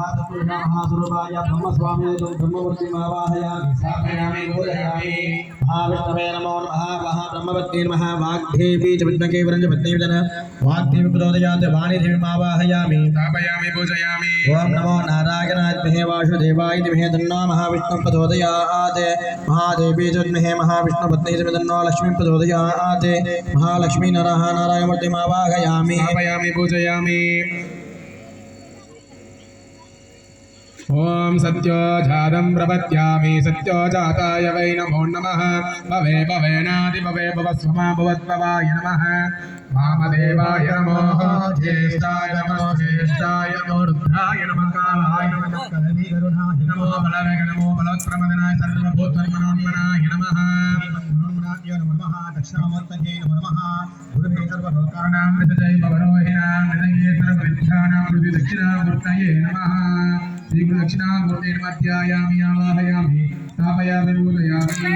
महास्वरूपाय ब्रह्मस्वामी ब्रह्ममूर्तिमावाहयामि स्थापयामि पूजयामि महाविष्णवे नमो नमः महाब्रह्मवत्यै नमः वाग्देवी च विद्मके वरञ्च वाग्देवी प्रचोदयात् वाणीदेवीमावाहयामि स्थापयामि पूजयामि ओम नमो नारायणाय विद्महे वासुदेवाय धीमहि तन्नो महाविष्णुः प्रचोदयात् महादेवी च विद्महे महाविष्णुपत्न्यै च तन्नो लक्ष्मीः प्रचोदयात् महालक्ष्मी नारायणमूर्तिमावाहयामि स्थापयामि पूजयामि ओम सत्यो जातं प्रपद्यामि सत्यो जाताय वै नमो नमः भवे भवेनादि भवे भवस्वमा भवद्भवाय नमः वामदेवाय नमो ज्येष्ठाय नमो ज्येष्ठाय नमो रुद्राय नमः कालाय नमः कलनीगरुणाय नमो बलवेग नमो बलवत्प्रमदनाय सर्वभूतमनोन्मनाय नमः मनोन्मनाय नमः दक्षिणामूर्तये नमः गुरुवे सर्वलोकानां हृदये भवरोहिणां हृदये सर्वविद्यानां हृदये दक्षिणामूर्तये नमः श्री गुरु दक्षिणामूर्ते नमः आवाहयामि स्थापयामि पूजयामि